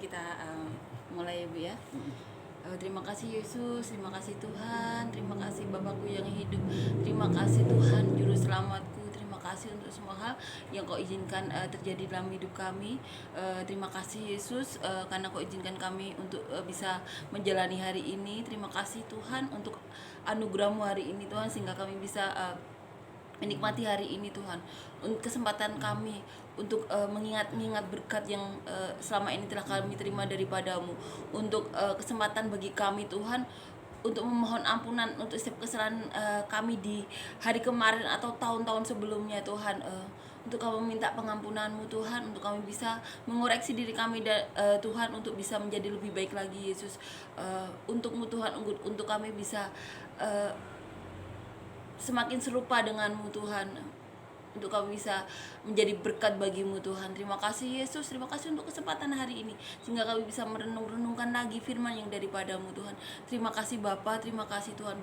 kita mulai ya Bu ya. Terima kasih Yesus, terima kasih Tuhan, terima kasih Bapakku yang hidup, terima kasih Tuhan Juru Selamatku, terima kasih untuk semua hal yang Kau izinkan terjadi dalam hidup kami. Terima kasih Yesus karena Kau izinkan kami untuk bisa menjalani hari ini. Terima kasih Tuhan untuk anugerah-Mu hari ini Tuhan, sehingga kami bisa menikmati hari ini Tuhan. Kesempatan kami untuk mengingat berkat yang selama ini telah kami terima daripada-Mu. Untuk kesempatan bagi kami Tuhan untuk memohon ampunan untuk setiap kesalahan kami di hari kemarin atau tahun-tahun sebelumnya Tuhan. Untuk kami minta pengampunan-Mu Tuhan, untuk kami bisa mengoreksi diri kami Tuhan, untuk bisa menjadi lebih baik lagi Yesus. Untuk-Mu Tuhan, untuk kami bisa semakin serupa dengan-Mu Tuhan, untuk kami bisa menjadi berkat bagi-Mu Tuhan. Terima kasih Yesus, terima kasih untuk kesempatan hari ini, sehingga kami bisa merenung-renungkan lagi firman yang daripada-Mu Tuhan. Terima kasih Bapa, terima kasih Tuhan.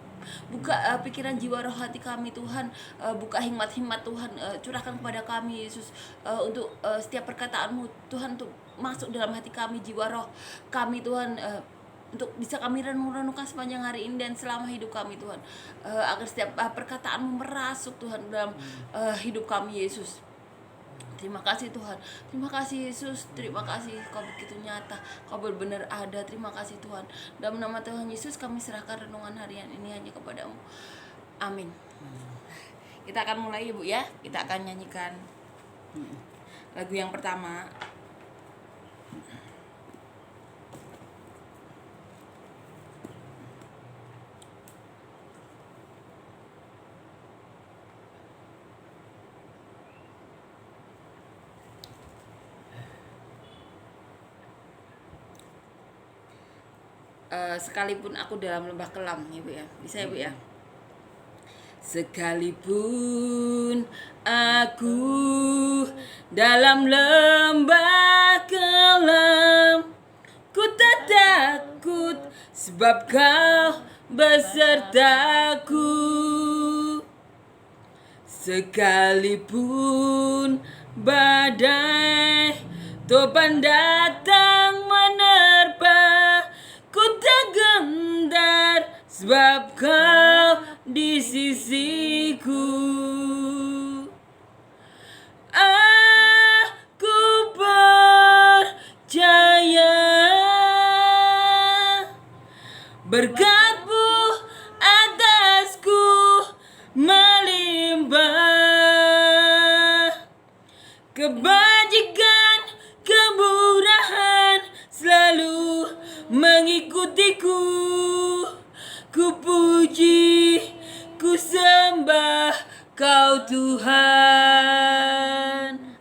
Buka pikiran jiwa roh hati kami Tuhan, buka hikmat-hikmat Tuhan, curahkan kepada kami Yesus, untuk setiap perkataan-Mu Tuhan, untuk masuk dalam hati kami, jiwa roh kami Tuhan, untuk bisa kami renungkan sepanjang hari ini dan selama hidup kami Tuhan, agar setiap perkataan-Mu merasuk Tuhan dalam hidup kami Yesus. Terima kasih Tuhan, terima kasih Yesus, terima kasih Kau begitu nyata, Kau benar-benar ada. Terima kasih Tuhan, dalam nama Tuhan Yesus kami serahkan renungan harian ini hanya kepada-Mu. Amin. Kita akan mulai Ibu ya, kita akan nyanyikan lagu yang pertama. Sekalipun aku dalam lembah kelam, Ibu ya. Bisa ya Bu ya? Sekalipun aku dalam lembah kelam, ku tak takut sebab Kau besertaku. Sekalipun badai topan datang menerpa, ku tak gentar sebab Kau di sisiku. Aku percaya berkat-Mu atasku melimpah, kebajikan, kemurahan selalu mengikutiku. Ku puji, ku sembah Kau Tuhan.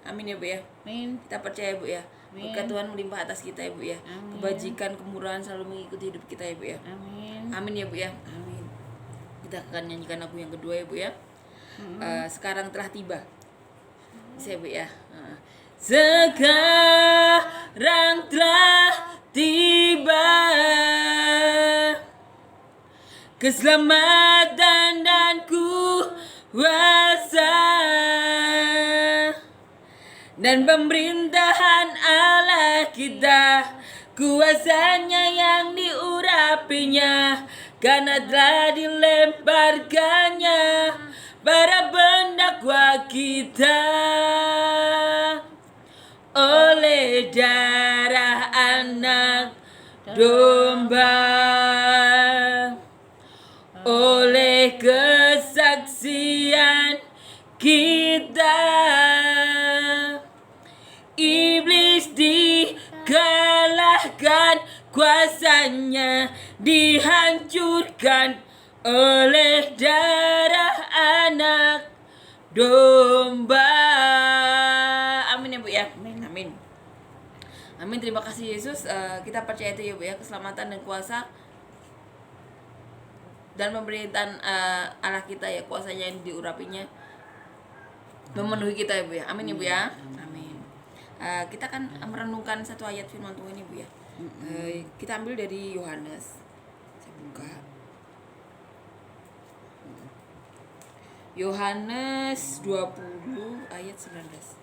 Amin ya Bu ya. Amin. Kita percaya Bu ya, Amin. berkat Tuhan melimpah atas kita ya Bu ya. Amin. Kebajikan, kemurahan selalu mengikuti hidup kita ya Bu ya. Amin. Amin ya Bu ya. Amin. Kita akan nyanyikan lagu yang kedua ya Bu ya. Sekarang telah tiba. Bisa ya Bu ya. Sekarang telah tiba keselamatan dan kuasa dan pemerintahan Allah kita, kuasanya yang diurapinya, karena telah dilemparkannya para pendakwa kita. Oleh darah anak domba, oleh kesaksian kita, iblis dikalahkan, kuasanya dihancurkan oleh darah anak domba. Amin ya Bu ya. Amin. Amin. Terima kasih Yesus. Kita percaya itu ya Bu ya, keselamatan dan kuasa dan pemerintahan Allah kita ya, kuasanya yang diurapinya memenuhi kita ya Bu ya. Amin ya Bu ya. Amin. Kita akan merenungkan satu ayat firman Tuhan ini Bu ya. Kita ambil dari Yohanes. Saya buka Yohanes 20 ayat 19.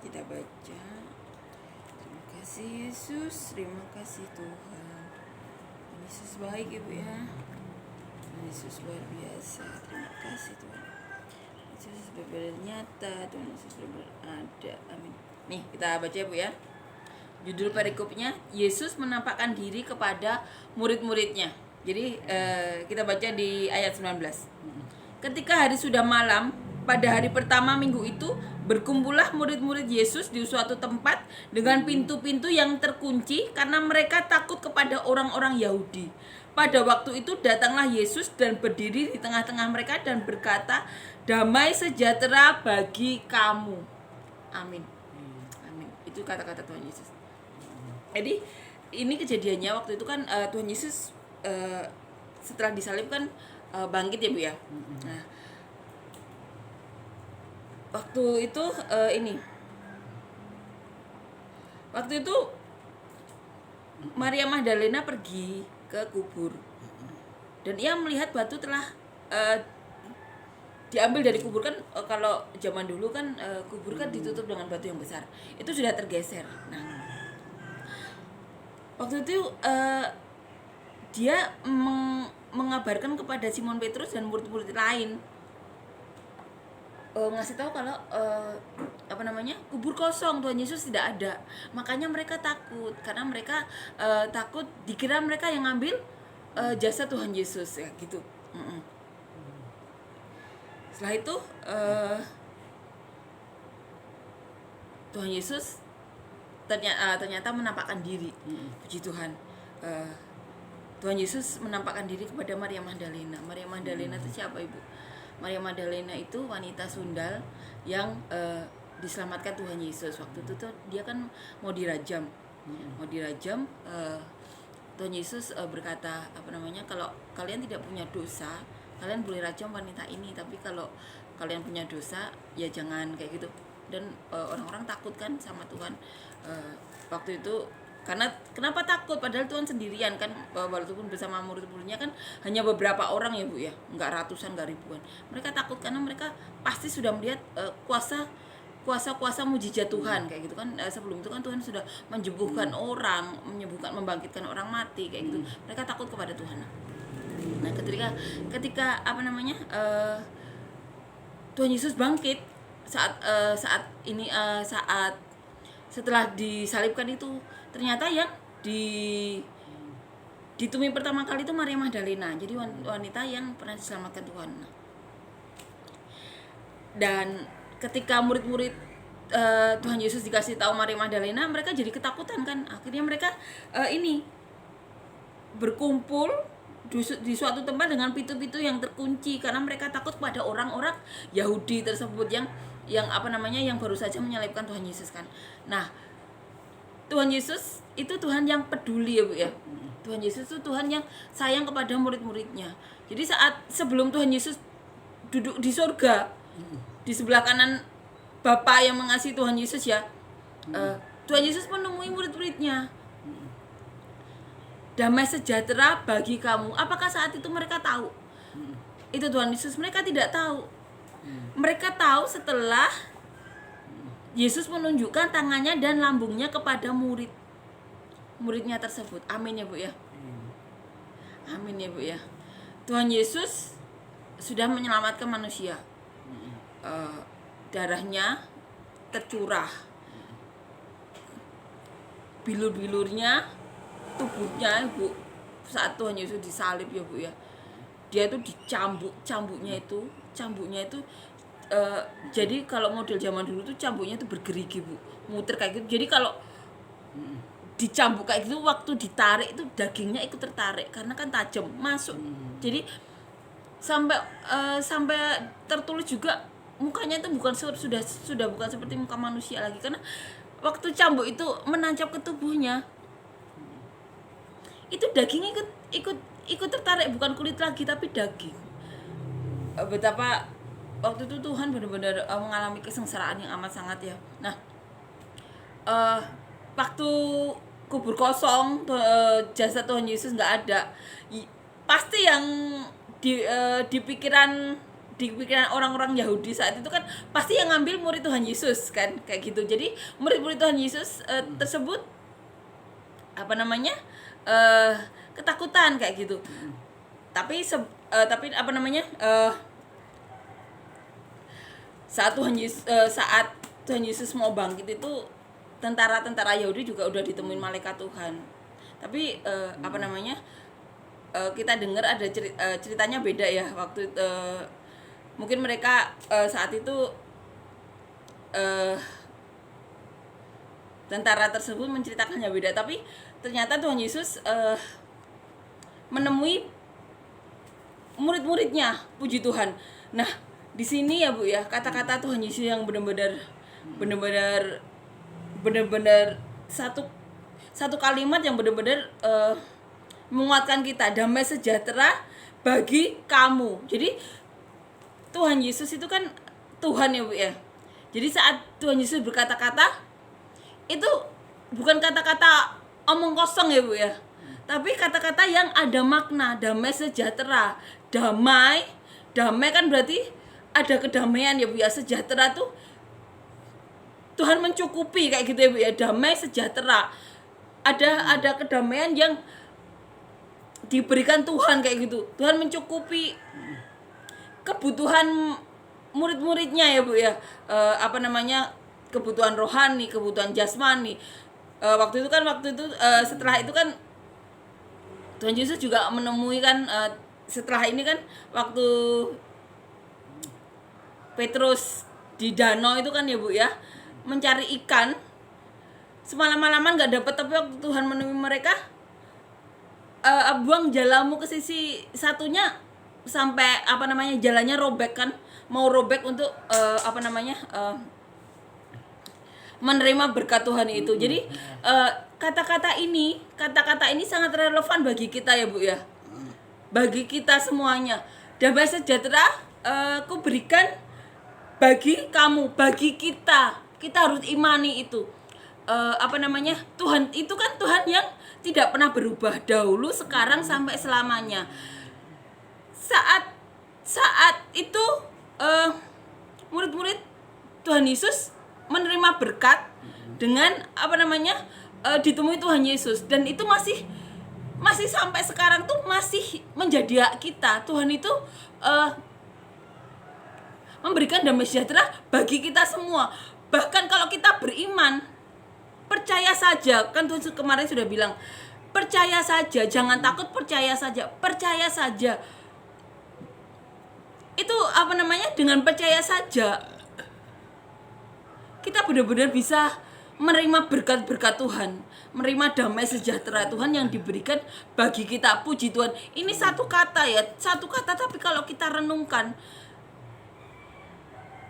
Kita baca. Terima kasih Yesus, terima kasih Tuhan. Yesus baik ya Bu ya. Yesus luar biasa. Terima kasih Tuhan. Yesus benar-benar nyata, Tuhan Yesus benar-benar ada. Amin. Nih kita baca ya Bu ya. Judul perikopnya, Yesus menampakkan diri kepada murid-muridnya. Jadi kita baca di ayat 19. Ketika hari sudah malam, pada hari pertama minggu itu, berkumpullah murid-murid Yesus di suatu tempat dengan pintu-pintu yang terkunci karena mereka takut kepada orang-orang Yahudi. Pada waktu itu datanglah Yesus dan berdiri di tengah-tengah mereka dan berkata, "Damai sejahtera bagi kamu." Amin. Amin. Itu kata-kata Tuhan Yesus. Jadi ini kejadiannya waktu itu kan Tuhan Yesus setelah disalib kan bangkit ya Bu ya. Nah, waktu itu waktu itu Maria Magdalena pergi ke kubur dan ia melihat batu telah diambil dari kubur kan. Kalau zaman dulu kan kubur kan ditutup dengan batu yang besar, itu sudah tergeser. Nah, waktu itu dia mengabarkan kepada Simon Petrus dan murid-murid lain, ngasih tahu kalau kubur kosong, Tuhan Yesus tidak ada. Makanya mereka takut karena mereka takut dikira mereka yang ngambil jasa Tuhan Yesus ya gitu. Setelah itu Tuhan Yesus ternyata menampakkan diri. Puji Tuhan. Tuhan Yesus menampakkan diri kepada Maria Magdalena. Maria Magdalena itu siapa Ibu? Maria Magdalena itu wanita sundal yang diselamatkan Tuhan Yesus. Waktu itu tuh dia kan mau dirajam. Tuhan Yesus berkata kalau kalian tidak punya dosa, kalian boleh rajam wanita ini, tapi kalau kalian punya dosa ya jangan kayak gitu. Dan orang-orang takut kan sama Tuhan waktu itu. Karena kenapa takut? Padahal Tuhan sendirian kan, walaupun bersama murid-muridnya kan hanya beberapa orang ya Bu ya, nggak ratusan, nggak ribuan. Mereka takut karena mereka pasti sudah melihat kuasa mujizat Tuhan kayak gitu kan. Sebelum itu kan Tuhan sudah menyembuhkan orang, membangkitkan orang mati kayak gitu. Mereka takut kepada Tuhan. Nah, ketika Tuhan Yesus bangkit saat setelah disalibkan itu, ternyata yang ditemui pertama kali itu Maria Magdalena. Jadi wanita yang pernah diselamatkan Tuhan. Dan ketika murid-murid Tuhan Yesus dikasih tahu Maria Magdalena, mereka jadi ketakutan kan. Akhirnya mereka berkumpul di suatu tempat dengan pintu-pintu yang terkunci karena mereka takut pada orang-orang Yahudi tersebut yang baru saja menyalibkan Tuhan Yesus kan. Nah, Tuhan Yesus itu Tuhan yang peduli ya Bu ya. Tuhan Yesus itu Tuhan yang sayang kepada murid-muridnya. Jadi sebelum Tuhan Yesus duduk di surga, di sebelah kanan Bapa yang mengasihi Tuhan Yesus ya, Tuhan Yesus menemui murid-muridnya. Damai sejahtera bagi kamu. Apakah saat itu mereka tahu itu Tuhan Yesus? Mereka tidak tahu. Mereka tahu setelah Yesus menunjukkan tangannya dan lambungnya kepada muridnya tersebut. Amin ya Bu ya. Amin ya Bu ya. Tuhan Yesus sudah menyelamatkan manusia. Darahnya tercurah, bilur-bilurnya, tubuhnya Bu, saat Tuhan Yesus disalib ya Bu ya, dia itu cambuknya itu jadi kalau model zaman dulu tuh cambuknya itu bergerigi Bu, muter kayak gitu. Jadi kalau dicambuk kayak gitu, waktu ditarik itu dagingnya ikut tertarik karena kan tajam masuk. Jadi sampai tertulis juga mukanya itu sudah bukan seperti muka manusia lagi, karena waktu cambuk itu menancap ke tubuhnya, itu dagingnya ikut tertarik, bukan kulit lagi tapi daging. Betapa waktu itu Tuhan benar-benar mengalami kesengsaraan yang amat sangat ya. Nah, waktu kubur kosong, jasad Tuhan Yesus nggak ada, pasti yang di pikiran di pikiran orang-orang Yahudi saat itu kan pasti yang ngambil murid Tuhan Yesus kan, kayak gitu. Jadi murid-murid Tuhan Yesus tersebut ketakutan kayak gitu. Tapi saat Tuhan Yesus mau bangkit itu tentara-tentara Yahudi juga udah ditemuin malaikat Tuhan. Tapi kita dengar ada ceritanya beda ya. Waktu mungkin mereka saat itu tentara tersebut menceritakannya beda, tapi ternyata Tuhan Yesus menemui murid-muridnya, puji Tuhan. Nah, di sini ya Bu ya, kata-kata Tuhan Yesus yang benar-benar satu kalimat yang benar-benar menguatkan kita, damai sejahtera bagi kamu. Jadi Tuhan Yesus itu kan Tuhan ya Bu ya. Jadi saat Tuhan Yesus berkata-kata itu bukan kata-kata omong kosong ya Bu ya. Tapi kata-kata yang ada makna, damai sejahtera. Damai kan berarti ada kedamaian ya Bu ya. Sejahtera tuh Tuhan mencukupi kayak gitu ya Bu ya. Damai sejahtera. Ada kedamaian yang diberikan Tuhan kayak gitu. Tuhan mencukupi kebutuhan murid-muridnya ya Bu ya. Kebutuhan rohani, kebutuhan jasmani. Waktu itu setelah itu kan Tuhan Yesus juga menemui kan setelah ini kan waktu Petrus di danau itu kan ya Bu ya, mencari ikan semalam-malaman nggak dapat, tapi waktu Tuhan menemui mereka, buang jalamu ke sisi satunya sampai jalannya robek kan, mau robek untuk menerima berkat Tuhan itu. Jadi kata-kata ini sangat relevan bagi kita ya Bu ya, bagi kita semuanya. Damai sejahtera ku berikan bagi kamu, bagi kita harus imani itu. Tuhan itu kan Tuhan yang tidak pernah berubah, dahulu, sekarang, sampai selamanya. Saat itu murid-murid Tuhan Yesus menerima berkat dengan ditemui Tuhan Yesus, dan itu masih sampai sekarang tuh masih menjadi hak kita. Tuhan itu memberikan damai sejahtera bagi kita semua. Bahkan kalau kita beriman, percaya saja, kan Tuhan kemarin sudah bilang, percaya saja, jangan takut, percaya saja. Itu dengan percaya saja kita benar-benar bisa menerima berkat-berkat Tuhan, menerima damai sejahtera Tuhan yang diberikan bagi kita. Puji Tuhan. Ini satu kata, tapi kalau kita renungkan,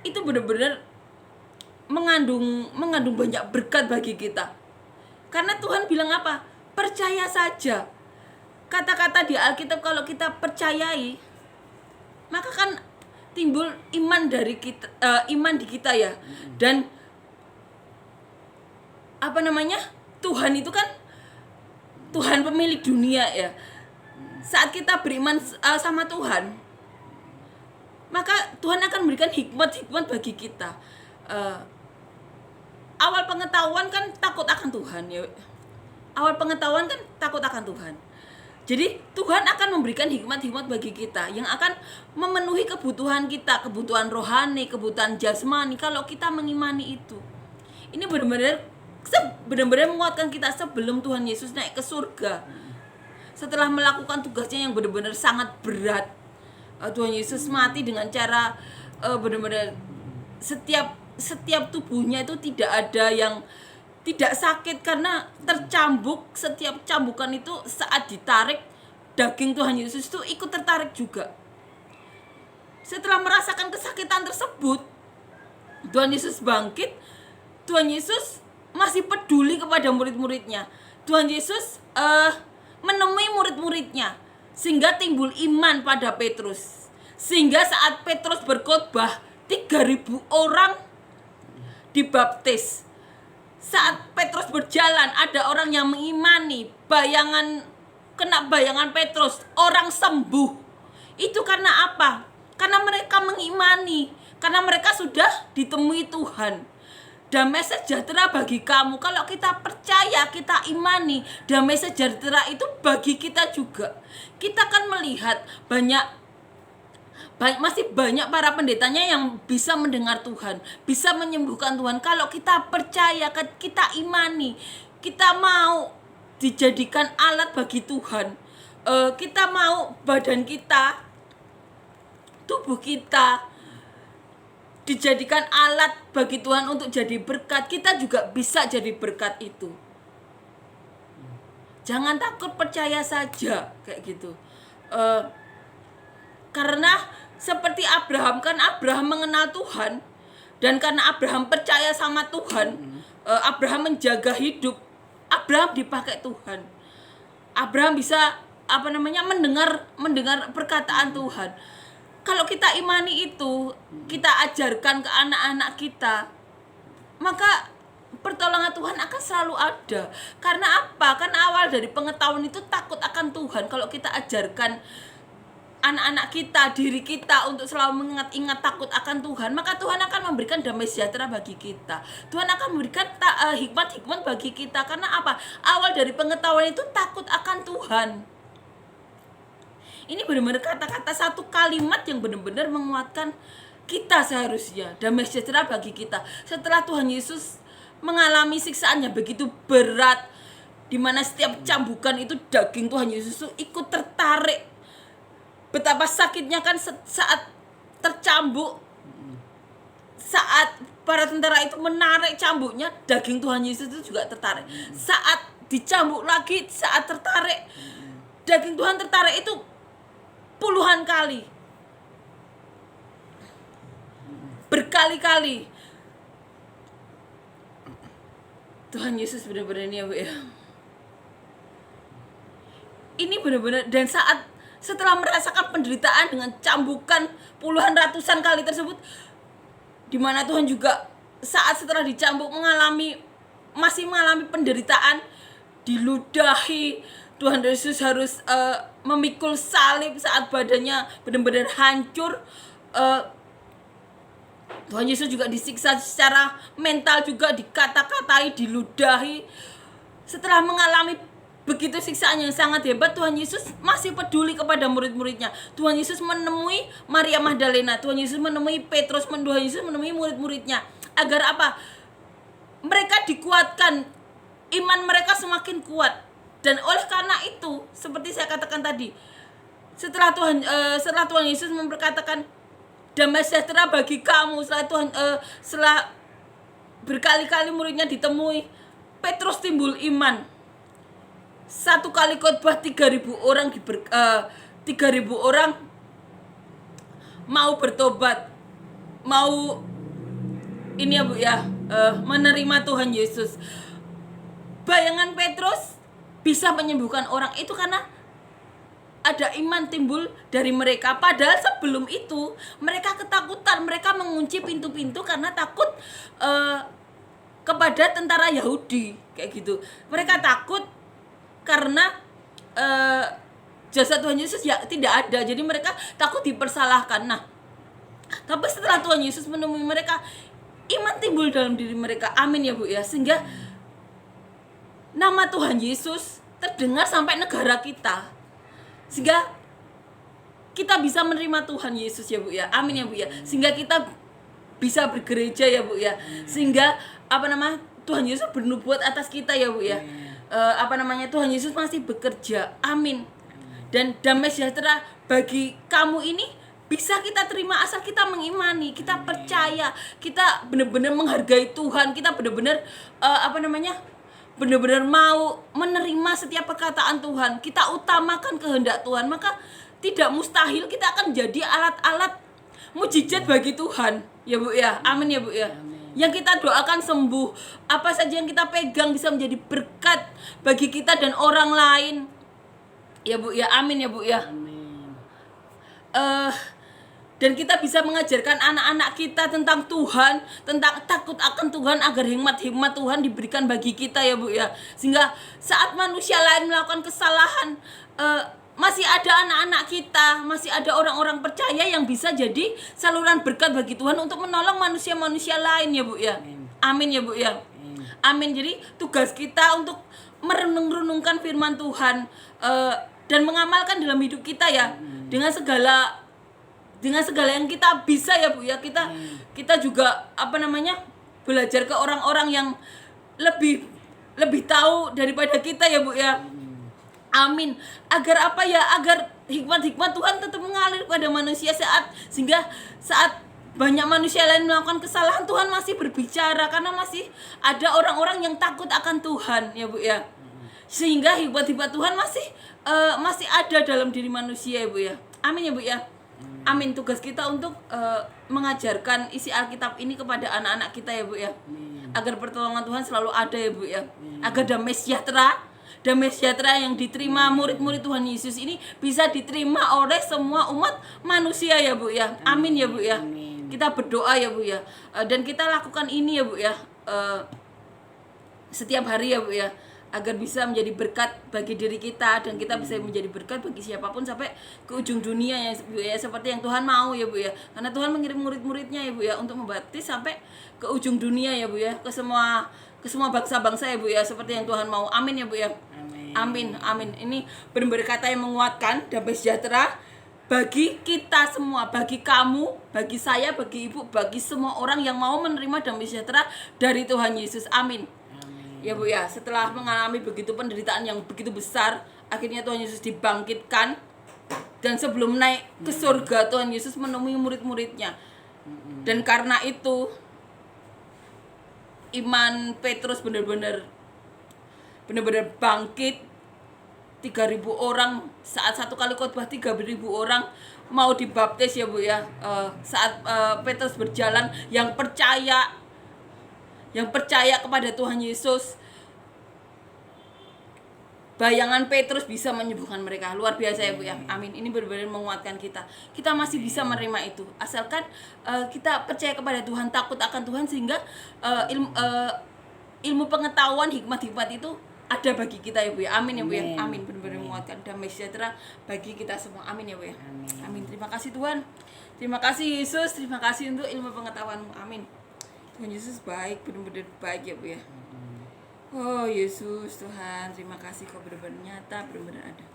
itu benar-benar mengandung banyak berkat bagi kita. Karena Tuhan bilang apa? Percaya saja. Kata-kata di Alkitab kalau kita percayai, maka kan timbul iman dari kita, iman di kita ya. Dan Tuhan itu kan Tuhan pemilik dunia ya. Saat kita beriman sama Tuhan, maka Tuhan akan memberikan hikmat bagi kita. Awal pengetahuan kan takut akan Tuhan ya. Jadi Tuhan akan memberikan hikmat bagi kita yang akan memenuhi kebutuhan kita, kebutuhan rohani, kebutuhan jasmani, kalau kita mengimani itu. Ini benar-benar menguatkan kita sebelum Tuhan Yesus naik ke surga. Setelah melakukan tugasnya yang benar-benar sangat berat, Tuhan Yesus mati dengan cara benar-benar setiap tubuhnya itu tidak ada yang tidak sakit karena tercambuk. Setiap cambukan itu saat ditarik, daging Tuhan Yesus itu ikut tertarik juga. Setelah merasakan kesakitan tersebut, Tuhan Yesus bangkit. Tuhan Yesus masih peduli kepada murid-muridnya. Tuhan Yesus menemui murid-muridnya sehingga timbul iman pada Petrus. Sehingga saat Petrus berkhotbah, 3.000 orang dibaptis. Saat Petrus berjalan, ada orang yang mengimani, kena bayangan Petrus, orang sembuh. Itu karena apa? Karena mereka mengimani, karena mereka sudah ditemui Tuhan. Damai sejahtera bagi kamu. Kalau kita percaya, kita imani, damai sejahtera itu bagi kita juga. Kita akan melihat masih banyak para pendetanya yang bisa mendengar Tuhan, bisa menyembuhkan Tuhan. Kalau kita percaya, kita imani, kita mau dijadikan alat bagi Tuhan. Kita mau badan kita, tubuh kita dijadikan alat bagi Tuhan untuk jadi berkat. Kita juga bisa jadi berkat itu. Jangan takut, percaya saja kayak gitu. Karena seperti Abraham, kan Abraham mengenal Tuhan, dan karena Abraham percaya sama Tuhan, Abraham menjaga hidup. Abraham dipakai Tuhan. Abraham bisa mendengar perkataan Tuhan. Kalau kita imani itu, kita ajarkan ke anak-anak kita, maka pertolongan Tuhan akan selalu ada. Karena apa? Kan awal dari pengetahuan itu takut akan Tuhan. Kalau kita ajarkan anak-anak kita, diri kita untuk selalu mengingat takut akan Tuhan, maka Tuhan akan memberikan damai sejahtera bagi kita. Tuhan akan memberikan hikmat-hikmat bagi kita. Karena apa? Awal dari pengetahuan itu takut akan Tuhan. Ini benar-benar kata-kata satu kalimat yang benar-benar menguatkan kita seharusnya. Damai sejahtera bagi kita. Setelah Tuhan Yesus mengalami siksaan yang begitu berat, di mana setiap cambukan itu daging Tuhan Yesus itu ikut tertarik. Betapa sakitnya kan saat tercambuk, saat para tentara itu menarik cambuknya, daging Tuhan Yesus itu juga tertarik. Saat dicambuk lagi, saat tertarik, daging Tuhan tertarik itu puluhan kali, berkali-kali. Tuhan Yesus benar-benar ini ya Bu ya. Ini benar-benar, dan setelah merasakan penderitaan dengan cambukan puluhan ratusan kali tersebut, di mana Tuhan juga saat setelah dicambuk masih mengalami penderitaan, diludahi. Tuhan Yesus harus memikul salib saat badannya benar-benar hancur. Tuhan Yesus juga disiksa secara mental, juga dikata-katai, diludahi. Setelah mengalami begitu siksaan yang sangat hebat, Tuhan Yesus masih peduli kepada murid-muridnya. Tuhan Yesus menemui Maria Magdalena, Tuhan Yesus menemui Petrus, Tuhan Yesus menemui murid-muridnya. Agar apa? Mereka dikuatkan, iman mereka semakin kuat. Dan oleh karena itu, seperti saya katakan tadi, setelah Tuhan Yesus memperkatakan damai sejahtera bagi kamu, setelah berkali-kali muridnya ditemui, Petrus timbul iman. Satu kali khotbah 3.000 orang mau bertobat, mau ini ya Bu ya, menerima Tuhan Yesus. Bayangan Petrus bisa menyembuhkan orang itu karena ada iman timbul dari mereka. Padahal sebelum itu mereka ketakutan, mereka mengunci pintu-pintu karena takut kepada tentara Yahudi kayak gitu. Mereka takut karena jasa Tuhan Yesus ya tidak ada, jadi mereka takut dipersalahkan. Nah, tapi setelah Tuhan Yesus menemui mereka, iman timbul dalam diri mereka. Amin ya Bu ya. Sehingga nama Tuhan Yesus terdengar sampai negara kita, sehingga kita bisa menerima Tuhan Yesus ya Bu ya. Amin ya Bu ya. Sehingga kita bisa bergereja ya Bu ya. Sehingga Tuhan Yesus bernubuat atas kita ya Bu ya. Tuhan Yesus masih bekerja. Amin. Dan damai sejahtera bagi kamu ini bisa kita terima asal kita mengimani, kita percaya, kita benar-benar menghargai Tuhan, kita benar-benar benar-benar mau menerima setiap perkataan Tuhan, kita utamakan kehendak Tuhan, maka tidak mustahil kita akan jadi alat-alat mujizat bagi Tuhan ya Bu ya. Amin ya Bu ya. Yang kita doakan sembuh, apa saja yang kita pegang bisa menjadi berkat bagi kita dan orang lain ya Bu ya. Amin ya Bu ya. Dan kita bisa mengajarkan anak-anak kita tentang Tuhan, tentang takut akan Tuhan, agar hikmat-hikmat Tuhan diberikan bagi kita ya Bu ya. Sehingga saat manusia lain melakukan kesalahan, masih ada anak-anak kita, masih ada orang-orang percaya yang bisa jadi saluran berkat bagi Tuhan untuk menolong manusia-manusia lain ya Bu ya. Amin ya Bu ya. Amin. Jadi tugas kita untuk merenung-renungkan firman Tuhan dan mengamalkan dalam hidup kita ya, dengan segala yang kita bisa ya Bu ya. Kita juga belajar ke orang-orang yang lebih tahu daripada kita ya Bu ya. Amin. Agar agar hikmat-hikmat Tuhan tetap mengalir kepada manusia sehingga saat banyak manusia lain melakukan kesalahan, Tuhan masih berbicara karena masih ada orang-orang yang takut akan Tuhan ya Bu ya. Sehingga hikmat-hikmat Tuhan masih ada dalam diri manusia ya Bu ya. Amin ya Bu ya. Amin. Tugas kita untuk mengajarkan isi Alkitab ini kepada anak-anak kita ya Bu ya. Agar pertolongan Tuhan selalu ada ya Bu ya. Agar damai sejahtera yang diterima murid-murid Tuhan Yesus ini bisa diterima oleh semua umat manusia ya Bu ya. Amin ya Bu ya. Kita berdoa ya Bu ya. Dan kita lakukan ini ya Bu ya. Setiap hari ya Bu ya. Agar bisa menjadi berkat bagi diri kita dan kita bisa menjadi berkat bagi siapapun sampai ke ujung dunia ya Bu ya, seperti yang Tuhan mau ya Bu ya. Karena Tuhan mengirim murid-muridnya ya Bu ya untuk membaptis sampai ke ujung dunia ya Bu ya, ke semua bangsa-bangsa ya Bu ya, seperti yang Tuhan mau. Amin ya Bu ya. Amin. Ini benar-benar kata yang menguatkan, damai sejahtera bagi kita semua, bagi kamu, bagi saya, bagi ibu, bagi semua orang yang mau menerima damai sejahtera dari Tuhan Yesus. Amin. Ya Bu ya, setelah mengalami begitu penderitaan yang begitu besar, akhirnya Tuhan Yesus dibangkitkan. Dan sebelum naik ke surga, Tuhan Yesus menemui murid-muridnya. Dan karena itu iman Petrus benar-benar bangkit. 3.000 orang, saat satu kali khotbah 3.000 orang mau dibaptis ya Bu ya. Saat Petrus berjalan, yang percaya kepada Tuhan Yesus, bayangan Petrus bisa menyembuhkan mereka. Luar biasa ya Bu ya. Amin. Ini benar-benar menguatkan kita. Kita masih bisa menerima itu, asalkan kita percaya kepada Tuhan, takut akan Tuhan, sehingga ilmu pengetahuan, hikmat-hikmat itu ada bagi kita ya Bu ya. Amin ya Bu ya. Amin. Benar-benar menguatkan, damai sejahtera bagi kita semua. Amin ya Bu ya. Amin. Terima kasih Tuhan. Terima kasih Yesus. Terima kasih untuk ilmu pengetahuan-Mu. Amin. Tuhan Yesus baik, benar-benar baik ya Bu ya. Oh Yesus Tuhan, terima kasih Kau benar-benar nyata, benar-benar ada.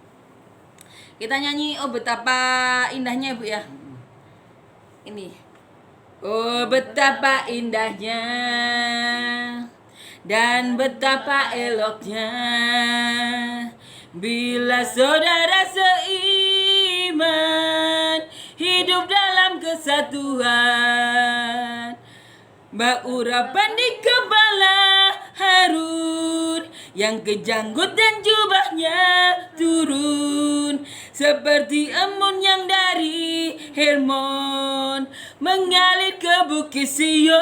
Kita nyanyi oh betapa indahnya Bu ya. Ini. Oh betapa indahnya dan betapa eloknya bila saudara seiman hidup dalam kesatuan. Urapan di kepala Harun yang kejanggut dan jubahnya turun seperti embun yang dari Hermon mengalir ke Bukit Sion.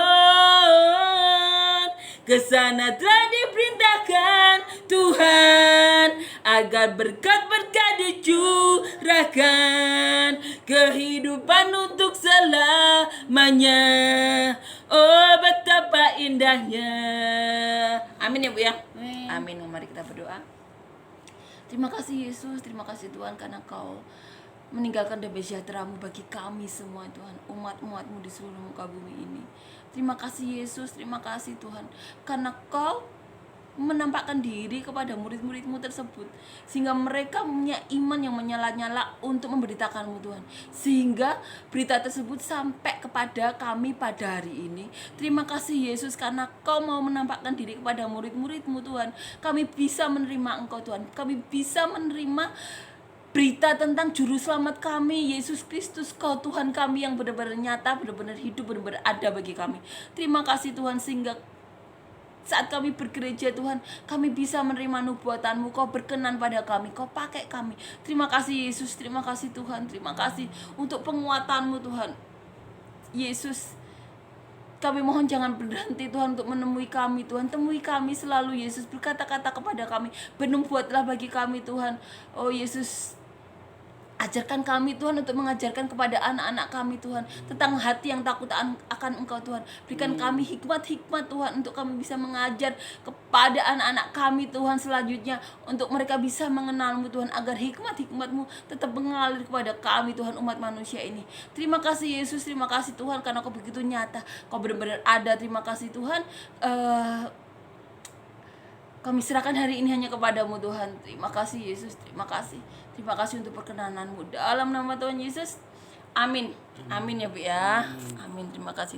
Kesana telah diperintahkan Tuhan agar berkat-berkat dicurahkan, kehidupan untuk selamanya. Oh betapa indahnya. Amin ya Bu ya. Amin. Mari kita berdoa. Terima kasih Yesus, terima kasih Tuhan karena Kau meninggalkan damai sejahtera-Mu bagi kami semua Tuhan, umat-umat-Mu di seluruh muka bumi ini. Terima kasih Yesus, terima kasih Tuhan karena Kau menampakkan diri kepada murid-murid-Mu tersebut sehingga mereka punya iman yang menyala-nyala untuk memberitakan-Mu Tuhan, sehingga berita tersebut sampai kepada kami pada hari ini. Terima kasih Yesus karena Kau mau menampakkan diri kepada murid-murid-Mu Tuhan. Kami bisa menerima Engkau Tuhan, kami bisa menerima berita tentang juru selamat kami, Yesus Kristus, Kau Tuhan kami yang benar-benar nyata, benar-benar hidup, benar-benar ada bagi kami. Terima kasih Tuhan sehingga saat kami bergereja Tuhan, kami bisa menerima nubuatan-Mu. Kau berkenan pada kami, Kau pakai kami. Terima kasih Yesus, terima kasih Tuhan, terima kasih untuk penguatan-Mu Tuhan. Yesus, kami mohon jangan berhenti Tuhan untuk menemui kami Tuhan. Temui kami selalu Yesus, berkata-kata kepada kami, bernubuatlah bagi kami Tuhan. Oh Yesus, Ajarkan kami Tuhan untuk mengajarkan kepada anak-anak kami Tuhan tentang hati yang takut akan Engkau Tuhan. Berikan kami hikmat-hikmat Tuhan untuk kami bisa mengajar kepada anak-anak kami Tuhan selanjutnya, untuk mereka bisa mengenal-Mu Tuhan, agar hikmat-hikmat-Mu tetap mengalir kepada kami Tuhan, umat manusia ini. Terima kasih Yesus, terima kasih Tuhan karena Kau begitu nyata, Kau benar-benar ada. Terima kasih Tuhan. Kami serahkan hari ini hanya kepadamu Tuhan. Terima kasih Yesus, terima kasih. Terima kasih untuk perkenananmu dalam nama Tuhan Yesus. Amin. Amin ya Bu ya. Amin. Terima kasih.